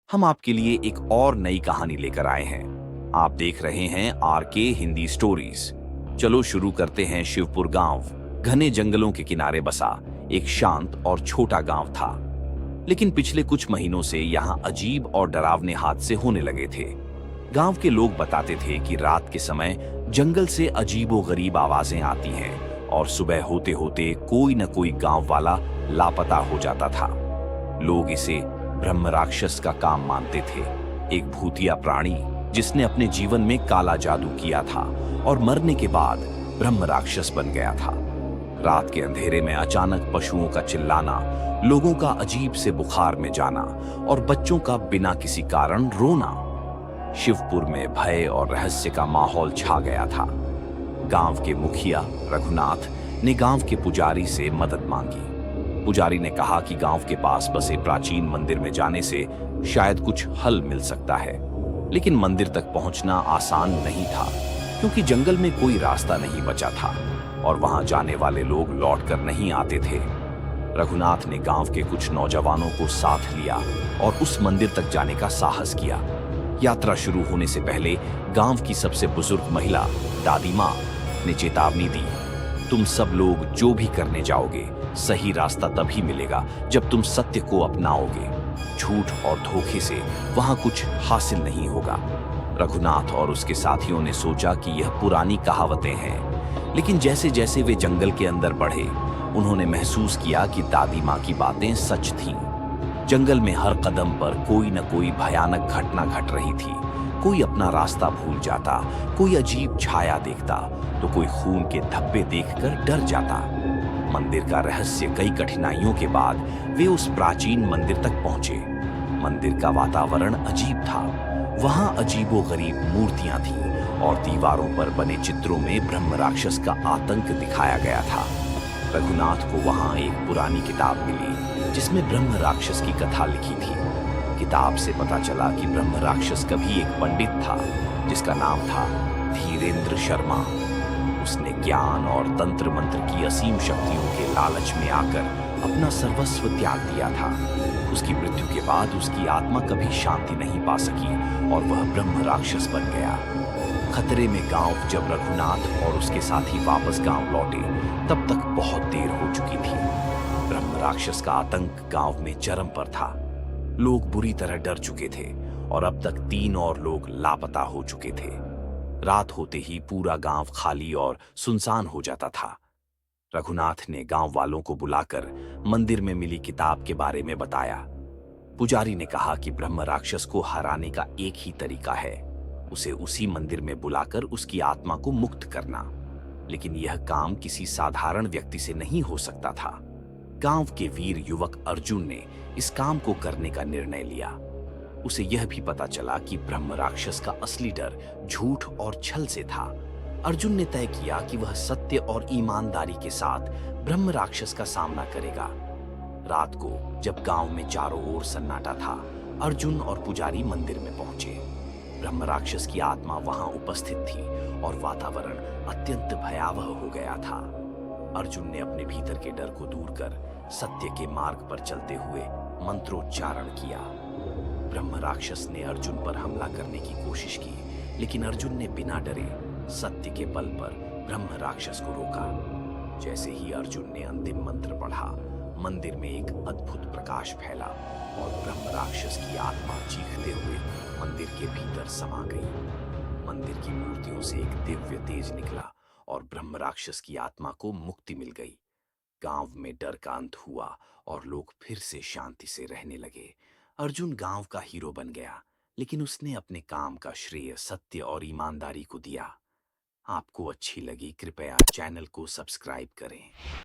हम आपके लिए एक और नई कहानी लेकर आए हैं। आप देख रहे हैं आरके हिंदी स्टोरीज। चलो शुरू करते हैं। शिवपुर गांव घने जंगलों के किनारे बसा एक शांत और छोटा गांव था। लेकिन पिछले कुछ महीनों से यहाँ अजीब और डरावने हादसे होने लगे थे। गांव के लोग बताते थे कि रात के समय जंगल से अजीबोगरीब आवाजें आती हैं और सुबह होते होते कोई न कोई गांव वाला लापता हो जाता था। लोग इसे ब्रह्म राक्षस का काम मानते थे, एक भूतिया प्राणी जिसने अपने जीवन में काला जादू किया था और मरने के बाद ब्रह्म राक्षस बन गया था। रात के अंधेरे में अचानक पशुओं का चिल्लाना, लोगों का अजीब से बुखार में जाना और बच्चों का बिना किसी कारण रोना। शिवपुर में भय और रहस्य का माहौल छा गया था। गांव के मुखिया रघुनाथ ने गांव के पुजारी से मदद मांगी। पुजारी ने कहा कि गांव के पास बसे प्राचीन मंदिर में जाने से शायद कुछ हल मिल सकता है। लेकिन मंदिर तक पहुंचना आसान नहीं था, क्योंकि जंगल में कोई रास्ता नहीं बचा था और वहां जाने वाले लोग लौटकर नहीं आते थे। रघुनाथ ने गांव के कुछ नौजवानों को साथ लिया और उस मंदिर तक जाने का साहस किया। यात्रा शुरू होने से पहले गांव की सबसे बुजुर्ग महिला दादी माँ ने चेतावनी दी, तुम सब लोग जो भी करने जाओगे, सही रास्ता तभी मिलेगा जब तुम सत्य को अपनाओगे। झूठ और धोखे से वहां कुछ हासिल नहीं होगा। रघुनाथ और उसके साथियों ने सोचा कि यह पुरानी कहावतें हैं, लेकिन जैसे जैसे वे जंगल के अंदर बढ़े, उन्होंने महसूस किया कि दादी माँ की बातें सच थीं। जंगल में हर कदम पर कोई न कोई भयानक घटना घट रही थी। कोई अपना रास्ता भूल जाता, कोई अजीब छाया देखता, तो कोई खून के धब्बे देखकर डर जाता। मंदिर का रहस्य कई कठिनाइयों के बाद वे उस प्राचीन मंदिर तक पहुंचे। मंदिर का वातावरण अजीब था। वहां अजीबोगरीब मूर्तियां थीं और दीवारों पर बने चित्रों में ब्रह्म राक्षस का आतंक दिखाया गया था। रघुनाथ को वहां एक पुरानी किताब मिली जिसमें ब्रह्म राक्षस की कथा लिखी थी। किताब से पता चला कि ब्रह्म राक्षस कभी एक पंडित था जिसका नाम था धीरेंद्र शर्मा। उसने ज्ञान और तंत्र मंत्र की असीम शक्तियों के लालच में आकर अपना सर्वस्व त्याग दिया था। उसकी मृत्यु के बाद उसकी आत्मा कभी शांति नहीं पा सकी और वह ब्रह्म राक्षस बन गया। खतरे में गांव जब रघुनाथ और उसके साथी वापस गांव लौटे, तब तक बहुत देर हो चुकी थी। ब्रह्म राक्षस का आतंक गांव में चरम पर था। लोग बुरी तरह डर चुके थे और अब तक 3 और लोग लापता हो चुके थे। रात होते ही पूरा गांव खाली और सुनसान हो जाता था। रघुनाथ ने गांव वालों को बुलाकर मंदिर में मिली किताब के बारे में बताया। पुजारी ने कहा कि ब्रह्म राक्षस को हराने का एक ही तरीका है, उसे उसी मंदिर में बुलाकर उसकी आत्मा को मुक्त करना। लेकिन यह काम किसी साधारण व्यक्ति से नहीं हो सकता था। गांव के वीर युवक अर्जुन ने इस काम को करने का निर्णय लिया। उसे यह भी पता चला कि ब्रह्म राक्षस का असली डर झूठ और छल से था। अर्जुन ने तय किया कि वह सत्य और ईमानदारी के साथ ब्रह्म राक्षस का सामना करेगा। रात को जब गांव में चारों ओर सन्नाटा था, अर्जुन और पुजारी मंदिर में पहुंचे। ब्रह्म राक्षस की आत्मा वहां उपस्थित थी और वातावरण अत्यंत भयावह हो गया था। अर्जुन ने अपने भीतर के डर को दूर कर सत्य के मार्ग पर चलते हुए मंत्रोच्चारण किया। ब्रह्म राक्षस ने अर्जुन पर हमला करने की कोशिश की, लेकिन अर्जुन ने बिना डरे सत्य के बल पर ब्रह्म राक्षस को रोका। जैसे ही अर्जुन ने अंतिम मंत्र पढ़ा, मंदिर में एक अद्भुत प्रकाश फैला और ब्रह्म राक्षस की आत्मा चीखते हुए मंदिर के भीतर समा गई। मंदिर की मूर्तियों से एक दिव्य तेज निकला और ब्रह्म राक्षस की आत्मा को मुक्ति मिल गई। गांव में डर का अंत हुआ और लोग फिर से शांति से रहने लगे। अर्जुन गांव का हीरो बन गया, लेकिन उसने अपने काम का श्रेय सत्य और ईमानदारी को दिया। आपको अच्छी लगी कृपया चैनल को सब्सक्राइब करें।